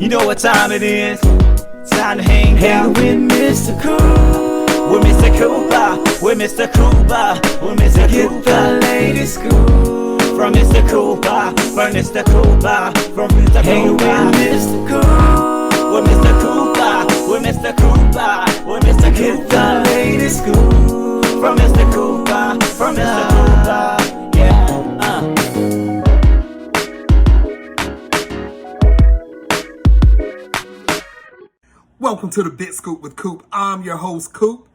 You know what time it is? Time to hang out with Mr. Coop. With Mr. Cooper, with Mr. Cooper, with Mr. Cooper. Get the latest scoop from Mr. Cooper, from Mr. Cooper, from Mr. Cooper. Hang with Mr. Coop, with Mr. Cooper, with Mr. Cooper, with Mr. Cooper. Get the latest scoop from Mr. Cooper, from Mr. Cooper. Yeah. Welcome to the Big Scoop with Coop. I'm your host, Coop.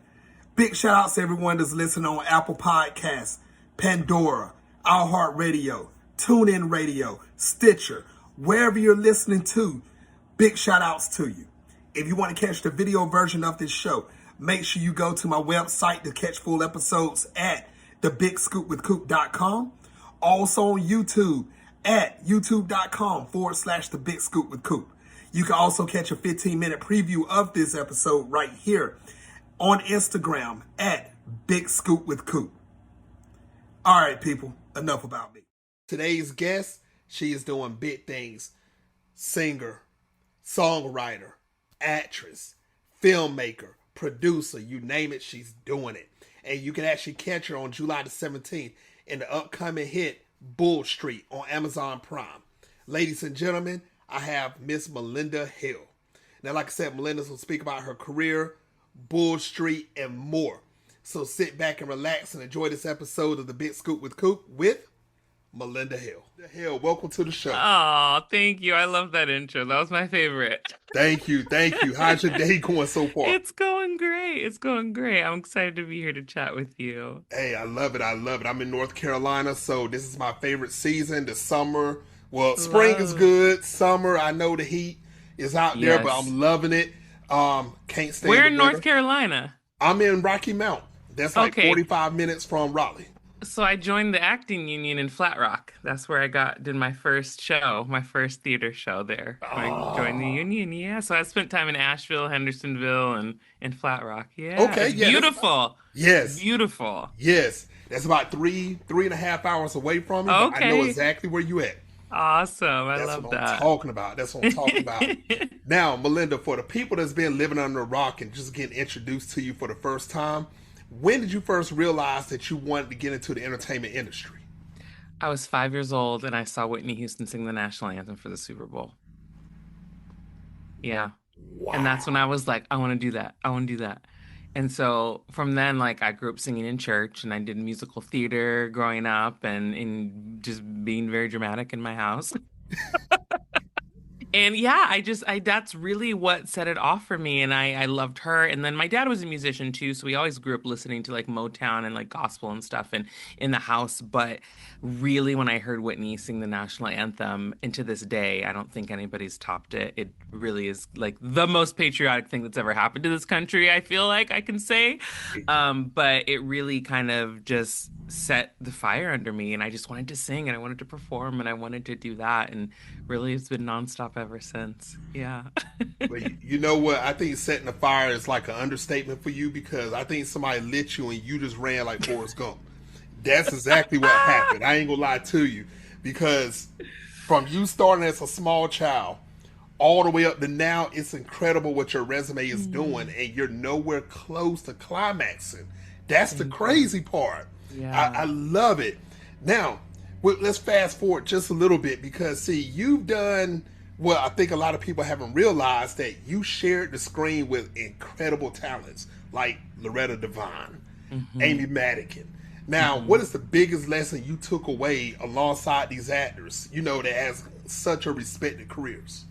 Big shout outs to everyone that's listening on Apple Podcasts, Pandora, iHeartRadio, TuneIn Radio, Stitcher, wherever you're listening to. Big shout outs to you. If you want to catch the video version of this show, make sure you go to my website to catch full episodes at thebigscoopwithcoop.com. Also on YouTube at youtube.com/thebigscoopwithcoop. You can also catch a 15-minute preview of this episode right here on Instagram at Big Scoop with Coop. All right, people, enough about me. Today's guest, she is doing big things. Singer, songwriter, actress, filmmaker, producer, you name it, she's doing it. And you can actually catch her on July the 17th in the upcoming hit Bull Street on Amazon Prime. Ladies and gentlemen, I have Miss Malynda Hale. Now, like I said, Malynda's will speak about her career, Bull Street, and more. So sit back and relax and enjoy this episode of the Big Scoop with Coop with Malynda Hale. Hale, welcome to the show. Oh, thank you. I love that intro. That was my favorite. Thank you. How's your day going so far? It's going great. I'm excited to be here to chat with you. Hey, I love it. I'm in North Carolina, so this is my favorite season, the summer. Well, spring is good. Summer, I know the heat is out there, but I'm loving it. Can't stay. Where in North Carolina? I'm in Rocky Mount. That's like 45 minutes from Raleigh. So I joined the acting union in Flat Rock. That's where I did my first show, my first theater show there. I joined the union, yeah. So I spent time in Asheville, Hendersonville, and in Flat Rock. Yeah. Okay, yeah. Beautiful. Yes. Beautiful. Yes. That's about three and a half hours away from me. Okay. But I know exactly where you at. Awesome. I love that. That's what I'm talking about. Now, Malynda, for the people that's been living under a rock and just getting introduced to you for the first time, when did you first realize that you wanted to get into the entertainment industry? I was 5 years old and I saw Whitney Houston sing the national anthem for the Super Bowl. Yeah. Wow. And that's when I was like, I want to do that. And so from then, I grew up singing in church and I did musical theater growing up and in just being very dramatic in my house. And yeah, that's really what set it off for me. And I loved her. And then my dad was a musician too. So we always grew up listening to Motown and gospel and stuff and in the house. But really, when I heard Whitney sing the national anthem, and to this day, I don't think anybody's topped it. It really is the most patriotic thing that's ever happened to this country, I feel like I can say. But it really kind of just set the fire under me. And I just wanted to sing and I wanted to perform and I wanted to do that. And really, it's been nonstop ever since. Yeah. But you know what? I think setting the fire is an understatement for you, because I think somebody lit you and you just ran like Forrest Gump. That's exactly what happened. I ain't gonna lie to you, because from you starting as a small child all the way up to now, it's incredible what your resume is doing, and you're nowhere close to climaxing. That's the crazy part. Yeah. I love it. Now, let's fast forward just a little bit, because see, you've done what I think a lot of people haven't realized, that you shared the screen with incredible talents like Loretta, Devine, Amy Madigan. Now, what is the biggest lesson you took away alongside these actors, that has such a respected careers?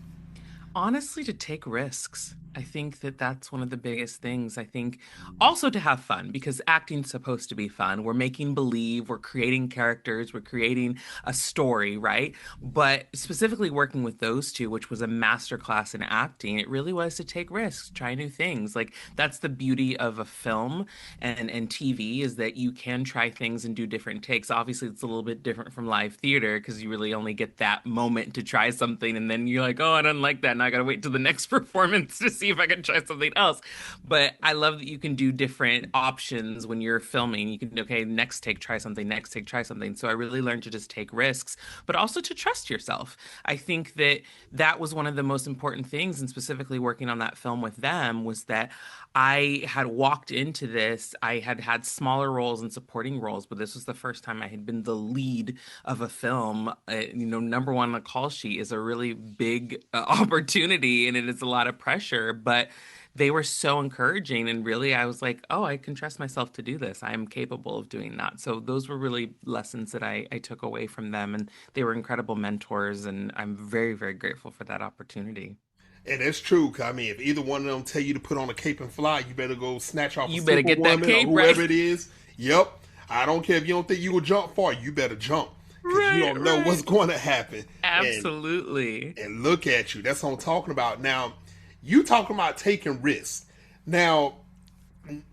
Honestly, to take risks. I think that's one of the biggest things. I think also to have fun, because acting's supposed to be fun. We're making believe, we're creating characters, we're creating a story, right? But specifically working with those two, which was a masterclass in acting, it really was to take risks, try new things. That's the beauty of a film and TV, is that you can try things and do different takes. Obviously, it's a little bit different from live theater, because you really only get that moment to try something, and then you're like, oh, I don't like that. Now I got to wait till the next performance to see if I can try something else. But I love that you can do different options when you're filming. You can, okay, next take, try something, next take, try something. So I really learned to just take risks, but also to trust yourself. I think that that was one of the most important things, and specifically working on that film with them, was that I had walked into this. I had had smaller roles and supporting roles, but this was the first time I had been the lead of a film. Number one on the call sheet is a really big opportunity, and it is a lot of pressure, but they were so encouraging. And really, I was like, oh, I can trust myself to do this. I am capable of doing that. So those were really lessons that I took away from them. And they were incredible mentors. And I'm very, very grateful for that opportunity. And that's true. 'Cause, I mean, if either one of them tell you to put on a cape and fly, you better go snatch off a You better get that superwoman cape, or whoever right? it is. Yep. I don't care if you don't think you will jump far. You better jump because you Right, don't know what's right. going to happen. Absolutely. And look at you. That's what I'm talking about. Now, you talking about taking risks. Now,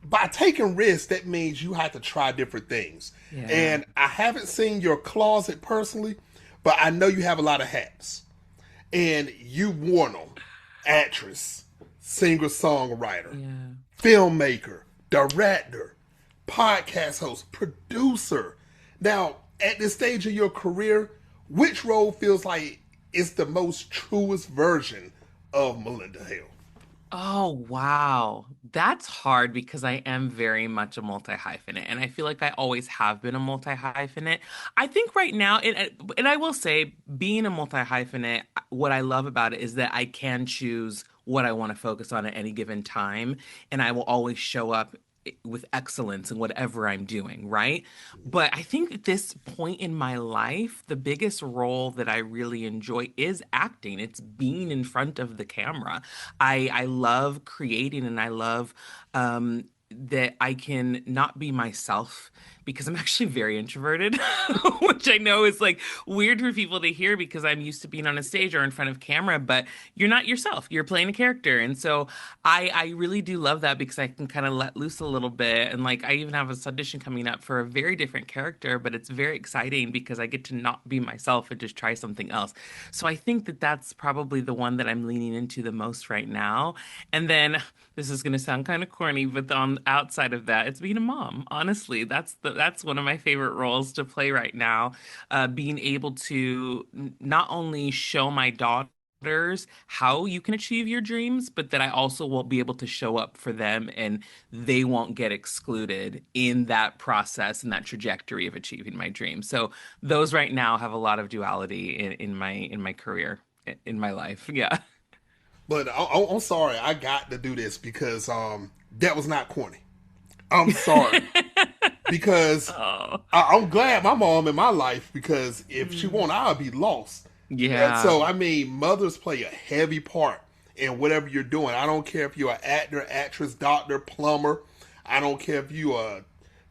by taking risks, that means you have to try different things. Yeah. And I haven't seen your closet personally, but I know you have a lot of hats. And you worn them. Actress, singer-songwriter, Yeah. filmmaker, director, podcast host, producer. Now, at this stage of your career, which role feels like is the most truest version of Malynda Hale? Oh, wow. That's hard because I am very much a multi-hyphenate, and I feel like I always have been a multi-hyphenate. I think right now, and I will say, being a multi-hyphenate, what I love about it is that I can choose what I want to focus on at any given time, and I will always show up with excellence in whatever I'm doing, right? But I think at this point in my life, the biggest role that I really enjoy is acting. It's being in front of the camera. I love creating, and I love that I can not be myself because I'm actually very introverted, which I know is like weird for people to hear because I'm used to being on a stage or in front of camera, but you're not yourself. You're playing a character. And so I really do love that because I can kind of let loose a little bit. And like I even have this audition coming up for a very different character, but it's very exciting because I get to not be myself and just try something else. So I think that that's probably the one that I'm leaning into the most right now. And then this is going to sound kind of corny, but on outside of that, it's being a mom. Honestly, that's one of my favorite roles to play right now. Being able to not only show my daughters how you can achieve your dreams, but that I also will be able to show up for them and they won't get excluded in that process and that trajectory of achieving my dreams. So those right now have a lot of duality in my career, in my life. Yeah. But I'm sorry, I got to do this because that was not corny. I'm sorry. Because Oh. I'm glad my mom in my life because if she Mm. won't, I'll be lost. And Yeah. so, I mean, mothers play a heavy part in whatever you're doing. I don't care if you're an actor, actress, doctor, plumber. I don't care if you're a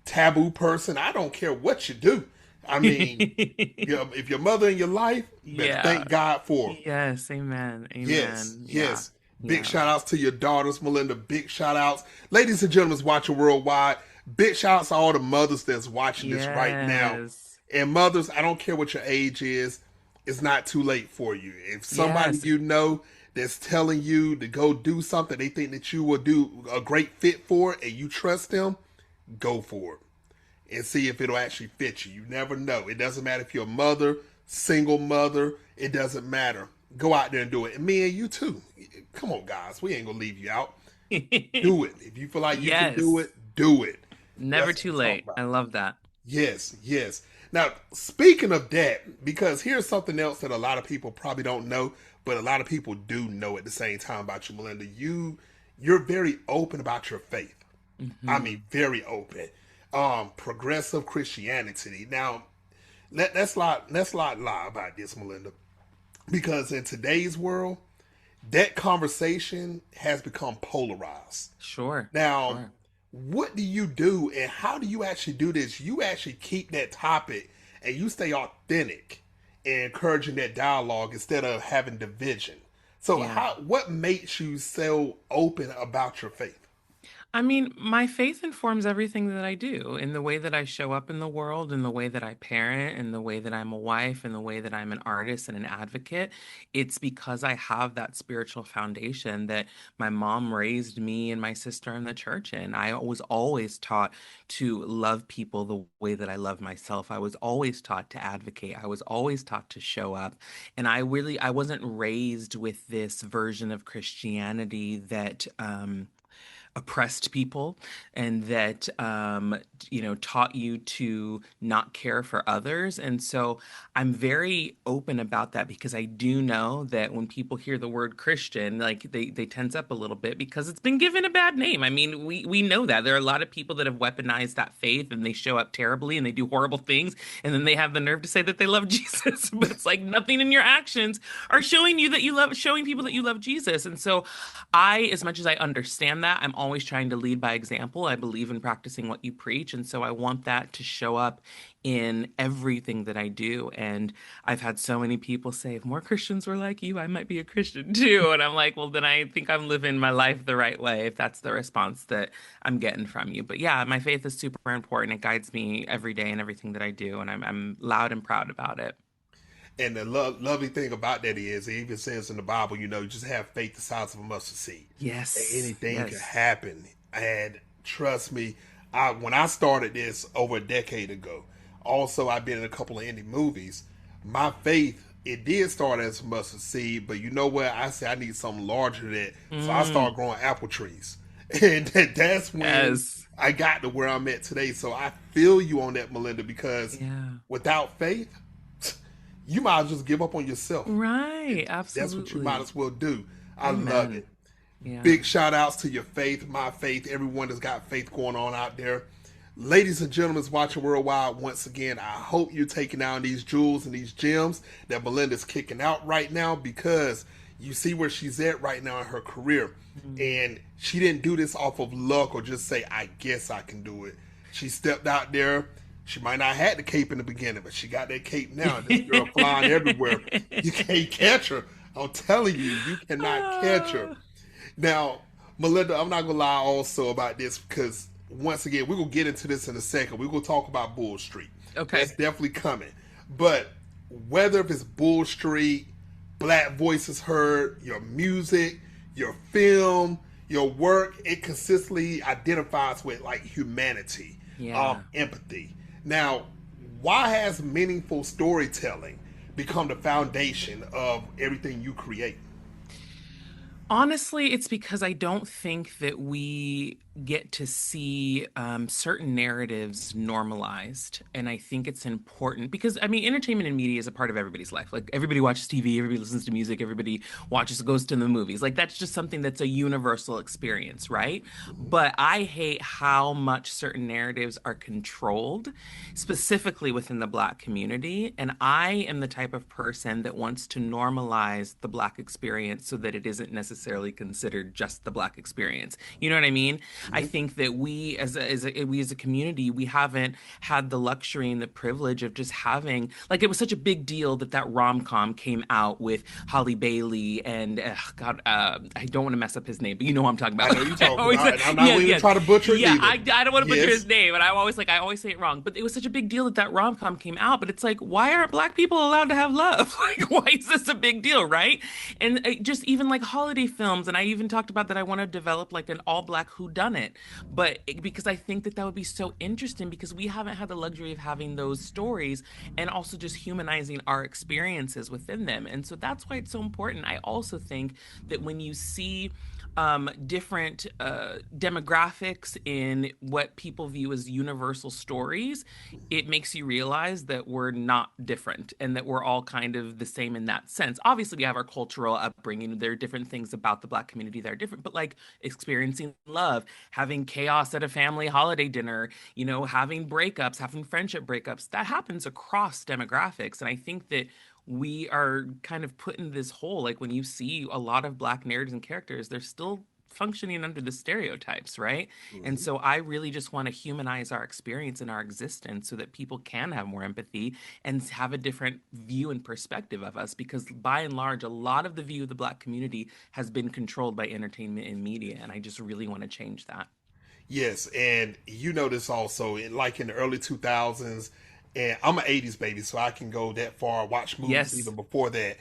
taboo person. I don't care what you do. I mean, if your mother in your life, you better Yeah. thank God for her. Yes. Amen. Yes, Amen. Yeah. yes. Big Yeah. shout outs to your daughters, Malynda. Big shout outs. Ladies and gentlemen watching worldwide, big shout outs to all the mothers that's watching this right now. Yes. And mothers, I don't care what your age is, it's not too late for you. If somebody Yes. you know that's telling you to go do something they think that you will do a great fit for it and you trust them, go for it and see if it'll actually fit you. You never know. It doesn't matter if you're a mother, single mother, it doesn't matter. Go out there and do it. And me and you too. Come on, guys. We ain't gonna leave you out. Do it. If you feel like you can do Yes. it, do it. Never That's what too I'm talking late. about. I love that. Yes, yes. Now, speaking of that, because here's something else that a lot of people probably don't know, but a lot of people do know at the same time about you, Malynda. You're very open about your faith. I Hmm. mean, very open. Progressive Christianity. Now, let's not lie about this, Malynda, because in today's world, that conversation has become polarized. Sure. Now, Sure. what do you do and how do you actually do this? You actually keep that topic and you stay authentic and encouraging that dialogue instead of having division. So Yeah. what makes you so open about your faith? I mean, my faith informs everything that I do in the way that I show up in the world, in the way that I parent, in the way that I'm a wife, in the way that I'm an artist and an advocate. It's because I have that spiritual foundation that my mom raised me and my sister in the church in. I was always taught to love people the way that I love myself. I was always taught to advocate. I was always taught to show up. And I wasn't raised with this version of Christianity that, oppressed people and that taught you to not care for others. And so I'm very open about that because I do know that when people hear the word Christian, like they tense up a little bit because it's been given a bad name. I mean, we know that there are a lot of people that have weaponized that faith and they show up terribly and they do horrible things and then they have the nerve to say that they love Jesus. But it's like nothing in your actions are showing you that you love, showing people that you love Jesus. And so as much as I understand that, I'm always trying to lead by example. I believe in practicing what you preach. And so I want that to show up in everything that I do. And I've had so many people say, if more Christians were like you, I might be a Christian too. And I'm like, well, then I think I'm living my life the right way, if that's the response that I'm getting from you. But yeah, my faith is super important. It guides me every day in everything that I do. And I'm loud and proud about it. And the lovely thing about that is, it even says in the Bible, you just have faith the size of a mustard seed. And Yes. anything can Yes. happen. And trust me, when I started this over a decade ago, also I've been in a couple of indie movies. My faith, it did start as a mustard seed, but you know what? I said I need something larger than that. So I Mm, started growing apple trees. And that's when yes. I got to where I'm at today. So I feel you on that, Malynda, because Yeah. without faith, you might as well just give up on yourself. Right. That's what you might Absolutely. as well do. I love Amen. it. Yeah. Big shout outs to your faith, my faith, everyone that's got faith going on out there. Ladies and gentlemen watching worldwide, once again, I hope you're taking down these jewels and these gems that Malynda's kicking out right now, because you see where she's at right now in her career. Mm. And she didn't do this off of luck or just say, I guess I can do it. She stepped out there. She might not have had the cape in the beginning, but she got that cape now. This girl flying everywhere. You can't catch her. I'm telling you, you cannot catch her. Ah. Now, Malynda, I'm not gonna lie also about this, because once again, we're gonna get into this in a second. We're gonna talk about Bull Street. That's Okay. definitely coming. But whether if it's Bull Street, Black Voices Heard, your music, your film, your work, it consistently identifies with like humanity, Yeah. empathy. Now, why has meaningful storytelling become the foundation of everything you create? Honestly, it's because I don't think that we get to see certain narratives normalized. And I think it's important because, I mean, entertainment and media is a part of everybody's life. Like, everybody watches TV, everybody listens to music, everybody goes to the movies. Like, that's just something that's a universal experience, right? But I hate how much certain narratives are controlled, specifically within the Black community. And I am the type of person that wants to normalize the Black experience so that it isn't necessarily considered just the Black experience. You know what I mean? I Mm-hmm. think that we as a community, we haven't had the luxury and the privilege of just having, like, it was such a big deal that rom-com came out with Holly Bailey and God, I don't want to mess up his name, but you know what I'm talking I about. know you're I talking always, about, and I'm not yeah, going to yeah, try to butcher it yeah. either. I don't want to butcher Yes. his name, and I always say it wrong. But it was such a big deal that rom-com came out. But it's like, why aren't Black people allowed to have love? Like, why is this a big deal, right? And just even like holiday films, and I even talked about that I want to develop like an all-Black whodunit, but because I think that that would be so interesting because we haven't had the luxury of having those stories and also just humanizing our experiences within them. And so that's why it's so important. I also think that when you see different demographics in what people view as universal stories, it makes you realize that we're not different and that we're all kind of the same in that sense. Obviously, we have our cultural upbringing. There are different things about the Black community that are different, but like experiencing love, having chaos at a family holiday dinner, having breakups, having friendship breakups, that happens across demographics. And I think that we are kind of put in this hole. Like when you see a lot of Black narratives and characters, they're still functioning under the stereotypes, right? And Mm-hmm. so I really just want to humanize our experience and our existence so that people can have more empathy and have a different view and perspective of us. Because by and large, a lot of the view of the Black community has been controlled by entertainment and media. And I just really want to change that. Yes, and you know this also, like in the early 2000s, and I'm an 80s baby, so I can go that far, watch movies Yes. even before that.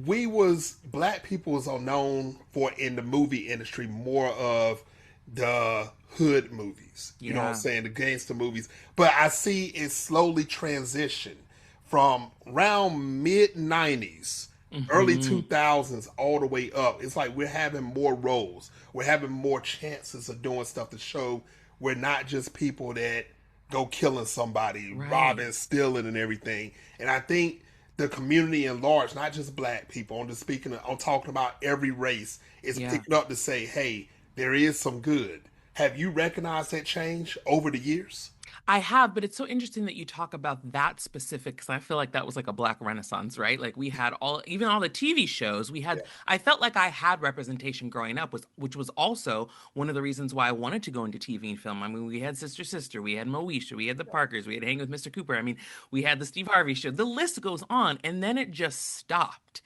We was black people was known for in the movie industry more of the hood movies. You know what I'm Yeah. saying? The gangster movies. But I see it slowly transition from around mid 90s, early Hmm. 2000s all the way up. It's like we're having more roles. We're having more chances of doing stuff to show we're not just people that go killing somebody, Right. robbing, stealing, and everything. And I think the community in large, not just black people, I'm just speaking, I'm talking about every race, is Yeah. picking up to say, hey, there is some good. Have you recognized that change over the years? I have, but it's so interesting that you talk about that specific because I feel like that was like a black renaissance, right? Like we had all, even all the TV shows, we Yeah, had, I felt like I had representation growing up, which was also one of the reasons why I wanted to go into TV and film. I mean, we had Sister Sister, we had Moesha, we had the Parkers, we had Hang with Mr. Cooper. I mean, we had the Steve Harvey show. The list goes on, and then it just stopped.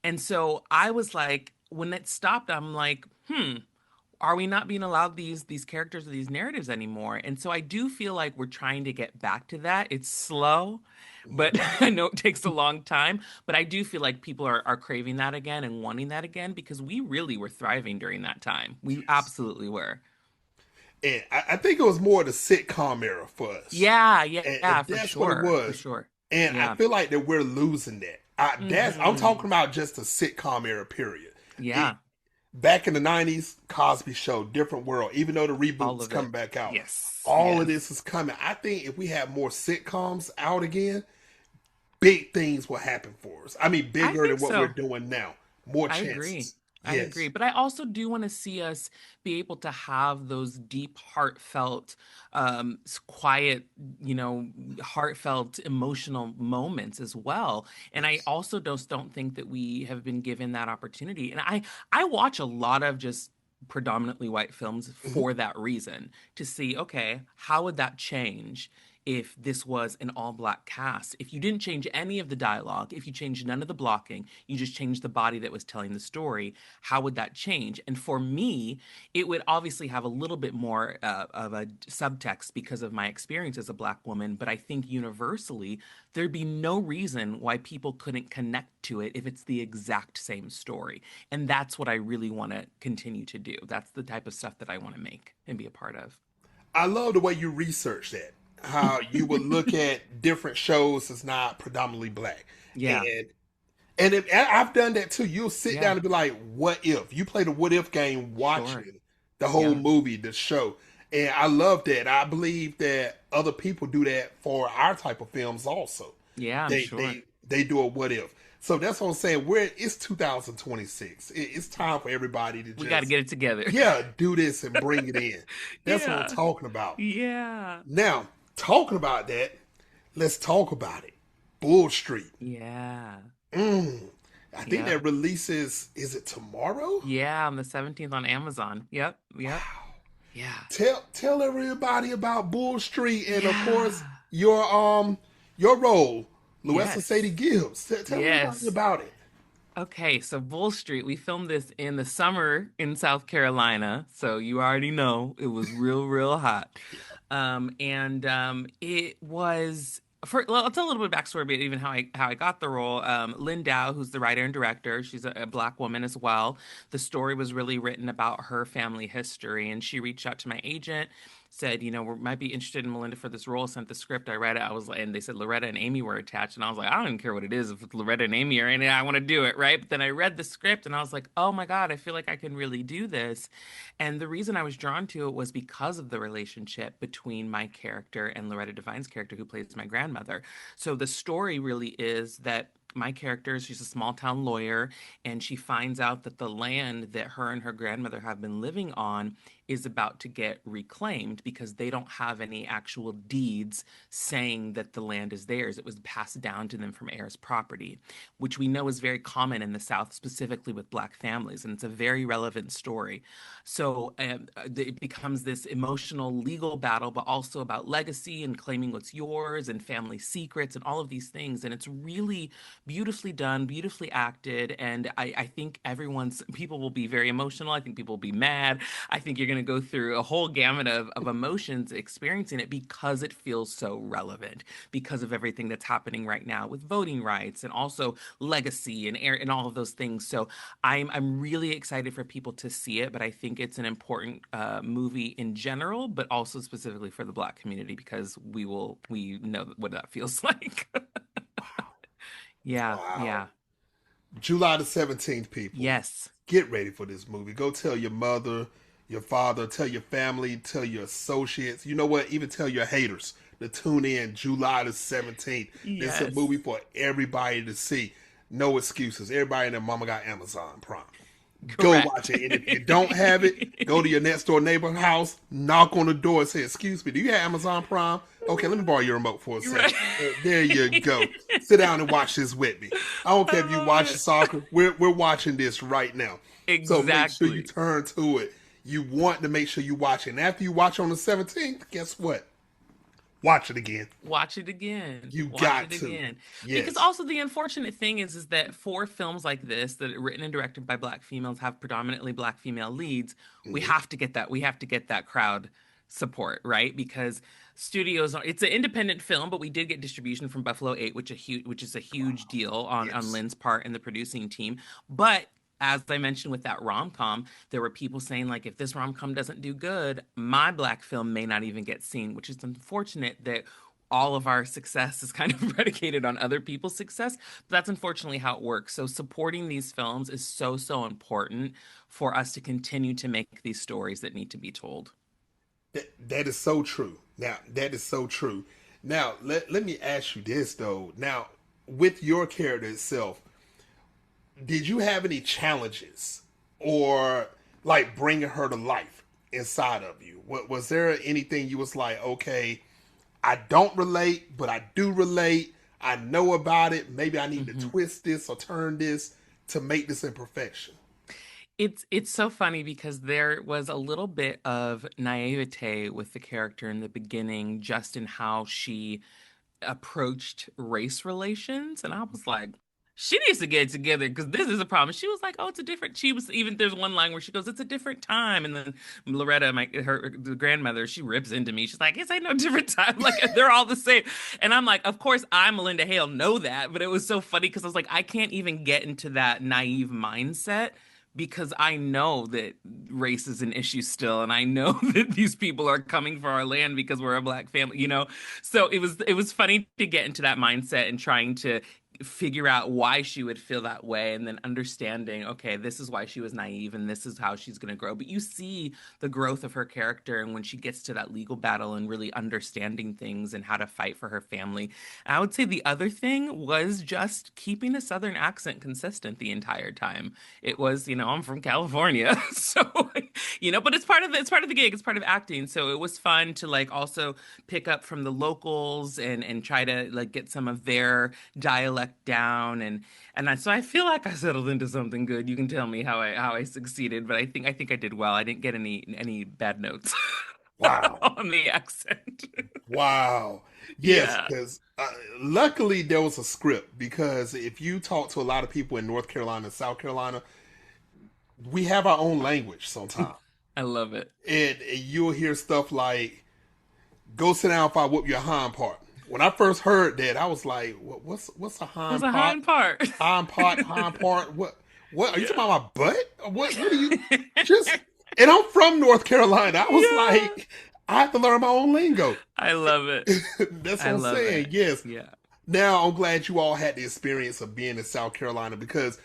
And so I was like, when it stopped, I'm like, are we not being allowed these characters or these narratives anymore? And so I do feel like we're trying to get back to that. It's slow, yeah. but I know it takes a long time. But I do feel like people are craving that again and wanting that again because we really were thriving during that time. We Yes. absolutely were. And I think it was more the sitcom era for us. Yeah, yeah, And yeah, for that's what it sure, for was. sure. And I Yeah. feel like that we're losing that. I'm Hmm. talking about just the sitcom era period. It, Yeah, back in the 90s, Cosby Show, different world, even though the all reboot's of it. coming back out, Yes, all of yes. this is coming. I think if we have more sitcoms out again, big things will happen for us. I mean, I bigger than think what we're so. doing now. More I agree. chances. I agree. Yes. But I also do want to see us be able to have those deep, heartfelt, quiet, heartfelt, emotional moments as well. And I Yes. also don't think that we have been given that opportunity. And I watch a lot of just predominantly white films Mhm. for that reason to see, okay, how would that change if this was an all black cast? If you didn't change any of the dialogue, if you changed none of the blocking, you just changed the body that was telling the story, how would that change? And for me, it would obviously have a little bit more of a subtext because of my experience as a black woman. But I think universally, there'd be no reason why people couldn't connect to it if it's the exact same story. And that's what I really want to continue to do. That's the type of stuff that I want to make and be a part of. I love the way you research that. How you would look at different shows that's not predominantly black. Yeah, And I've done that too. You'll sit yeah, down and be like, "What if?" You play the "what if" game, sure. watching the whole Yeah, movie, the show, and I love that. I believe that other people do that for our type of films also. yeah, I'm sure. They do a "what if." So that's what I'm saying. It's 2026. It's time for everybody to We got to just get it together. do this and bring it in. That's what I'm Yeah, talking about. yeah, Now, talking about that, let's talk about it. Bull Street. yeah, Mm. I think yep. that releases, is it tomorrow? Yeah, on the 17th on Amazon. Yep, yep. Wow. Yeah, Tell everybody about Bull Street and of course yeah. your role, Louisa Sadie Yes, Gibbs. Tell everybody yes. about it. Okay, so Bull Street, we filmed this in the summer in South Carolina, so you already know it was real, real hot. And it was well, I'll tell a little bit of backstory about even how I got the role. Lynn Dow, who's the writer and director, she's a black woman as well. The story was really written about her family history, and she reached out to my agent, said, we might be interested in Malynda for this role. Sent the script, I read it, I was like, and they said Loretta and Amy were attached, and I was like, I don't even care what it is if it's Loretta and Amy are in it, I want to do it, right? But then I read the script, and I was like, oh my God, I feel like I can really do this. And the reason I was drawn to it was because of the relationship between my character and Loretta Devine's character, who plays my grandmother. So the story really is that my character, she's a small town lawyer, and she finds out that the land that her and her grandmother have been living on is about to get reclaimed because they don't have any actual deeds saying that the land is theirs. It was passed down to them from heirs property, which we know is very common in the South, specifically with Black families. And it's a very relevant story. So it becomes this emotional legal battle, but also about legacy and claiming what's yours and family secrets and all of these things. And it's really beautifully done, beautifully acted, and I think people will be very emotional. I think people will be mad. I think you're going to go through a whole gamut of emotions experiencing it because it feels so relevant, because of everything that's happening right now with voting rights and also legacy and all of those things. So I'm really excited for people to see it, but I think it's an important movie in general, but also specifically for the Black community because we know what that feels like. Yeah, Wow. yeah. July the 17th, people. Yes. Get ready for this movie. Go tell your mother, your father, tell your family, tell your associates. You know what? Even tell your haters to tune in July the 17th. This is a Yes. movie for everybody to see. No excuses. Everybody and their mama got Amazon Prime. Go watch Correct. it. And if you don't have it, go to your next door neighbor house, knock on the door and say, "Excuse me, do you have Amazon Prime? Okay, let me borrow your remote for a second." Right. There you go. Sit down and watch this with me. I don't care I if you love watch it. soccer. We're watching this right now. So make sure you Exactly. turn to it. You want to make sure you watch it. And after you watch on the 17th, guess what? Watch it again. Watch it again. You Watch got it to. again. Because Yes. also the unfortunate thing is that for films like this that are written and directed by Black females have predominantly Black female leads, we Mhm. have to get that. We have to get that crowd support, right? Because it's an independent film, but we did get distribution from Buffalo 8, which is a huge deal on Yes. Lynn's part and the producing team. But as I mentioned with that rom-com, there were people saying like if this rom-com doesn't do good, my Black film may not even get seen, which is unfortunate that all of our success is kind of predicated on other people's success. But that's unfortunately how it works. So supporting these films is so important for us to continue to make these stories that need to be told. That is so true. Now, that is so true. Now, let me ask you this, though. Now, with your character itself, did you have any challenges or like bringing her to life inside of you? Was there anything you was like, okay, I don't relate, but I do relate. I know about it. Maybe I need to Mhm. twist this or turn this to make this in perfection. It's so funny because there was a little bit of naivete with the character in the beginning, just in how she approached race relations, and I was like, she needs to get it together because this is a problem. She was like, oh, it's a different. She was even there's one line where she goes, it's a different time, and then Loretta, the grandmother, she rips into me. She's like, it's ain't no different time. Like they're all the same, and I'm like, of course I, Malynda Hale, know that, but it was so funny because I was like, I can't even get into that naive mindset because I know that race is an issue still, and I know that these people are coming for our land because we're a Black family, you know. So it was funny to get into that mindset and trying to figure out why she would feel that way and then understanding, okay, this is why she was naive and this is how she's going to grow. But you see the growth of her character and when she gets to that legal battle and really understanding things and how to fight for her family. And I would say the other thing was just keeping a Southern accent consistent the entire time. It was, I'm from California. So, but it's part of the gig, it's part of acting. So it was fun to like also pick up from the locals and try to like get some of their dialect down so I feel like I settled into something good. You can tell me how I succeeded, but I think I did well. I didn't get any bad notes Wow. on the accent. Wow. Yes, Yeah. because luckily there was a script. Because if you talk to a lot of people in North Carolina and South Carolina, we have our own language sometimes. I love it. And you'll hear stuff like, go sit down if I whoop your hind part. When I first heard that, I was like, what's a Was hind a part? hind part. Hind part? What are you talking Yeah. about my butt? What are you just and I'm from North Carolina. I was Yeah. like, I have to learn my own lingo. I love it. That's I what I'm love saying. it. Yes. Yeah. Now I'm glad you all had the experience of being in South Carolina because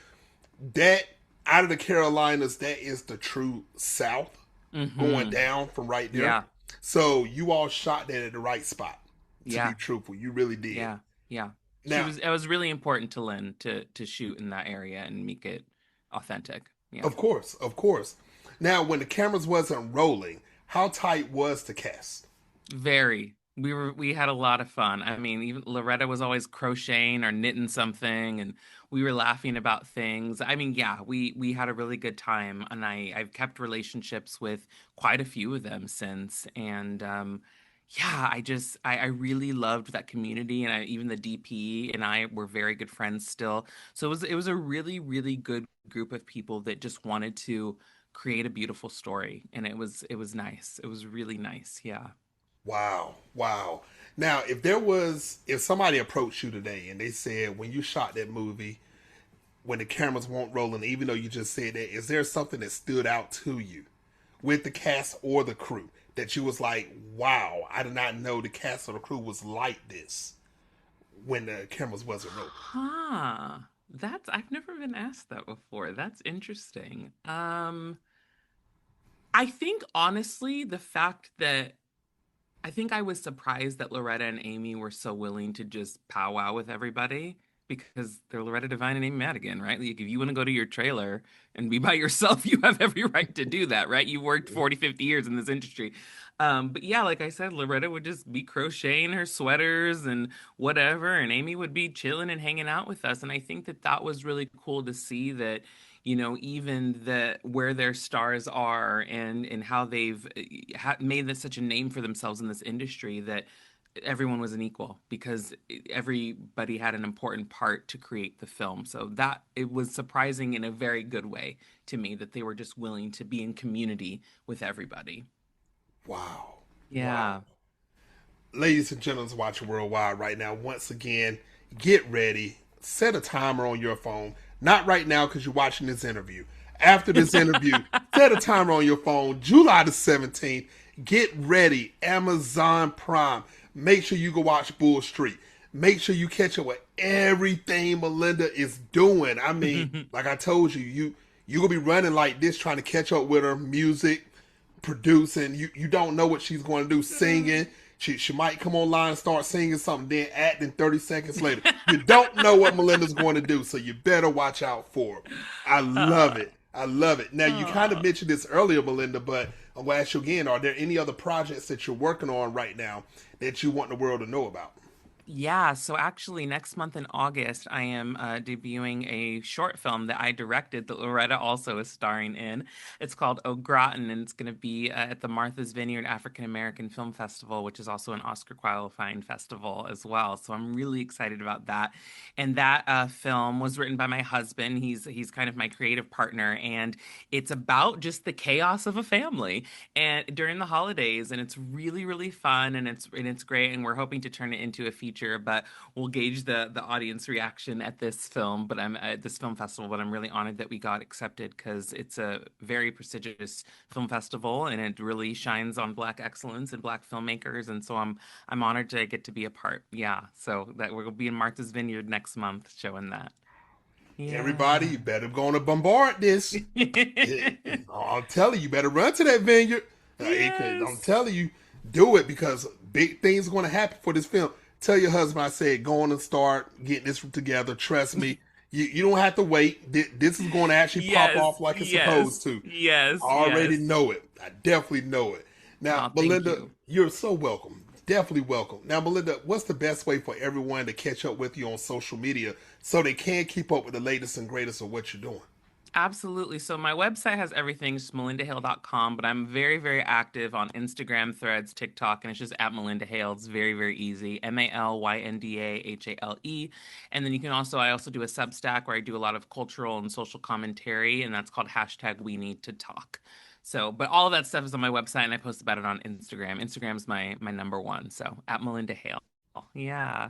that out of the Carolinas, that is the true South going Hmm. down from right there. Yeah. So you all shot that at the right spot. To be Yeah. truthful, you really did. Yeah. Yeah. Now, It was really important to Lynn to shoot in that area and make it authentic. Yeah. of course, of course. Now, when the cameras wasn't rolling, how tight was the cast? Very. We had a lot of fun. I mean, even Loretta was always crocheting or knitting something and we were laughing about things. I mean, yeah, we had a really good time and I've kept relationships with quite a few of them since and yeah, I really loved that community, and even the DP and I were very good friends still. So it was a really, really good group of people that just wanted to create a beautiful story, and it was nice. It was really nice. Yeah. Wow, wow. Now, if somebody approached you today and they said when you shot that movie, when the cameras weren't rolling, even though you just said that, is there something that stood out to you with the cast or the crew that you was like, wow, I did not know the cast or the crew was like this when the cameras wasn't rolling? Huh. That's I've never been asked that before. That's interesting. I think honestly, the fact that I think I was surprised that Loretta and Amy were so willing to just powwow with everybody because they're Loretta Devine and Amy Madigan, right? Like if you want to go to your trailer and be by yourself, you have every right to do that, right? You worked 40, 50 years in this industry. But yeah, like I said, Loretta would just be crocheting her sweaters and whatever, and Amy would be chilling and hanging out with us. And I think that that was really cool to see that even where their stars are and how they've made this such a name for themselves in this industry that everyone was an equal because everybody had an important part to create the film. So that it was surprising in a very good way to me that they were just willing to be in community with everybody. Wow, wow. Yeah. Ladies and gentlemen watching worldwide right now, once again, get ready. Set a timer on your phone. Not right now because you're watching this interview. After this interview, set a timer on your phone. July the 17th. Get ready. Amazon Prime. Make sure you go watch Bull Street. Make sure you catch up with everything Malynda is doing. I mean, like I told you, you gonna be running like this trying to catch up with her music, producing. You don't know what she's going to do, singing. She might come online and start singing something, then acting 30 seconds later. You don't know what Malynda's going to do, so you better watch out for her. I love it. I love it. Now, you kind of mentioned this earlier, Malynda, but I'm going to ask you again, are there any other projects that you're working on right now that you want the world to know about? Yeah, so actually, next month in August, I am debuting a short film that I directed that Loretta also is starring in. It's called Au Gratin, and it's going to be at the Martha's Vineyard African American Film Festival, which is also an Oscar qualifying festival as well. So I'm really excited about that. And that film was written by my husband. He's kind of my creative partner, and it's about just the chaos of a family and during the holidays, and it's really really fun, and it's great, and we're hoping to turn it into a feature, but we'll gauge the audience reaction at this film. But I'm at this film festival, but I'm really honored that we got accepted because it's a very prestigious film festival, and it really shines on Black excellence and Black filmmakers, and so I'm honored to get to be a part. Yeah, so that we'll be in Martha's Vineyard next month showing that. Everybody, Yeah. you better go on to bombard this. I'm telling you, you better run to that vineyard. I'm Yes. telling you, do it because big things are going to happen for this film. Tell your husband I said, go on and start getting this together. Trust me. You don't have to wait. This is going to actually pop Yes. off like it's supposed Yes. to. I Yes. already Yes. know it. I definitely know it. Now, Oh, thank Malynda, you. you're so welcome. Definitely welcome. Now, Malynda, what's the best way for everyone to catch up with you on social media so they can keep up with the latest and greatest of what you're doing? Absolutely. So my website has everything, just melindahale.com, but I'm very, very active on Instagram, Threads, TikTok, and it's just at Malynda Hale. It's very, very easy. MALYNDAHALE. And then I also do a Substack where I do a lot of cultural and social commentary, and that's called hashtag We Need to Talk. So, but all of that stuff is on my website, and I post about it on Instagram. Instagram's my number one. So at Malynda Hale. Yeah.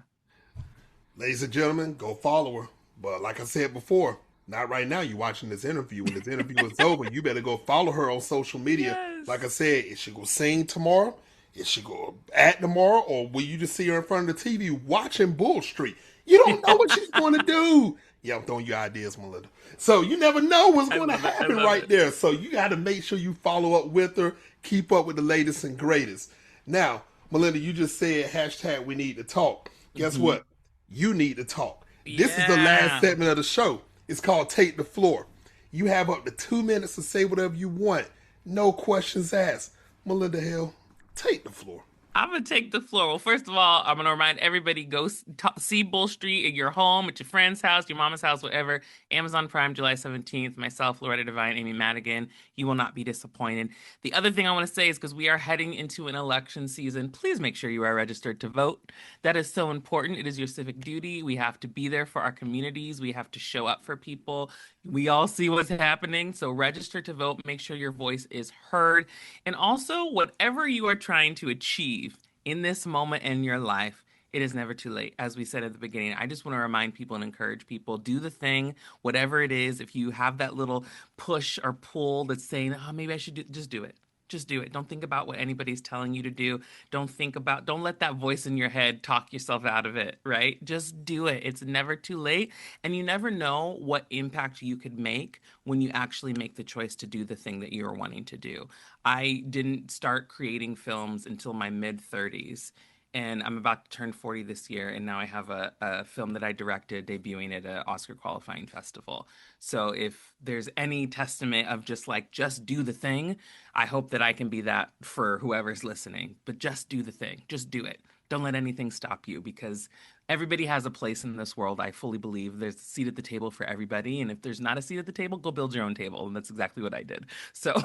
Ladies and gentlemen, go follow her. But like I said before, not right now. You're watching this interview. When this interview is over, you better go follow her on social media. Like I Yes. said, is she go sing tomorrow? Is she go act tomorrow? Or will you just see her in front of the TV watching Bull Street? You don't know what she's going to do. Yeah, I'm throwing you ideas, Malynda. So you never know what's I going to love it. I happen love right it. there. So you got to make sure you follow up with her, keep up with the latest and greatest. Now, Malynda, you just said hashtag we need to talk. Guess Hmm. what? You need to talk. This is the last Yeah. segment of the show. It's called Take the Floor. You have up to 2 minutes to say whatever you want. No questions asked. Malynda Hale, take the floor. I'm gonna take the floor. Well, first of all, I'm gonna remind everybody go see Bull Street at your home, at your friend's house, your mama's house, whatever. Amazon Prime, July 17th. Myself, Loretta, Devine, Amy Madigan. You will not be disappointed. The other thing I want to say is because we are heading into an election season, please make sure you are registered to vote. That is so important. It is your civic duty. We have to be there for our communities. We have to show up for people. We all see what's happening. So register to vote. Make sure your voice is heard. And also, whatever you are trying to achieve in this moment in your life, it is never too late. As we said at the beginning, I just want to remind people and encourage people, do the thing, whatever it is. If you have that little push or pull that's saying, oh, maybe I should just do it. Just do it. Don't think about what anybody's telling you to do. Don't let that voice in your head talk yourself out of it, right? Just do it. It's never too late. And you never know what impact you could make when you actually make the choice to do the thing that you're wanting to do. I didn't start creating films until my mid 30s. And I'm about to turn 40 this year, and now I have a film that I directed debuting at an Oscar qualifying festival. So if there's any testament of just do the thing, I hope that I can be that for whoever's listening. But just do the thing. Just do it. Don't let anything stop you, because everybody has a place in this world. I fully believe there's a seat at the table for everybody. And if there's not a seat at the table, go build your own table. And that's exactly what I did. So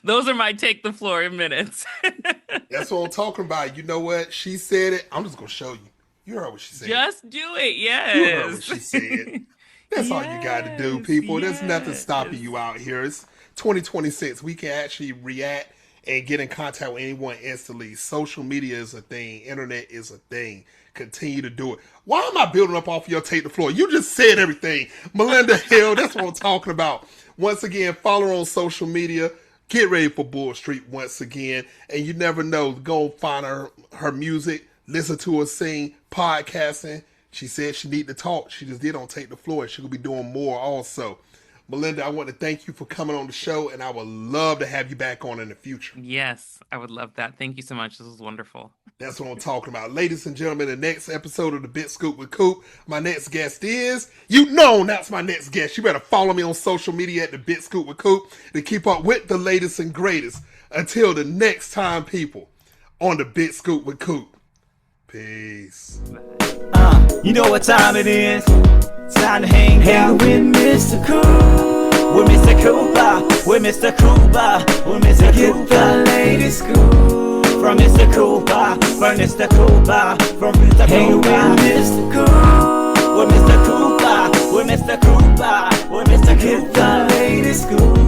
those are my take the floor in minutes. That's what I'm talking about. You know what? She said it. I'm just going to show you. You heard what she said. Just do it. Yes. You heard what she said. That's all you got to do, people. There's nothing stopping you out here. It's 2026. We can actually react and get in contact with anyone instantly. Social media is a thing. Internet is a thing. Continue to do it. Why am I building up off your take the floor? You just said everything. Malynda Hale, that's what I'm talking about. Once again, follow her on social media. Get ready for Bull Street once again. And you never know. Go find her music. Listen to her sing, podcasting. She said she need to talk. She just did on Take the Floor. She will be doing more also. Malynda, I want to thank you for coming on the show, and I would love to have you back on in the future. Yes, I would love that. Thank you so much. This was wonderful. That's what I'm talking about. Ladies and gentlemen, the next episode of The Bit Scoop with Coop, my next guest is, that's my next guest. You better follow me on social media at The Bit Scoop with Coop to keep up with the latest and greatest. Until the next time, people, on The Bit Scoop with Coop. Peace. You know what time it is? Time to hang out with Mr. Coop. With Mr. Cooper, with Mr. Cooper, with Mr. Cooper. Get the latest scoop from Mr. Cooper, from Mr. Cooper, from Mr. Cooper. Hang with Mr. Coop, with Mr. Cooper, with Mr. Cooper, with Mr. Cooper. Get the latest scoop.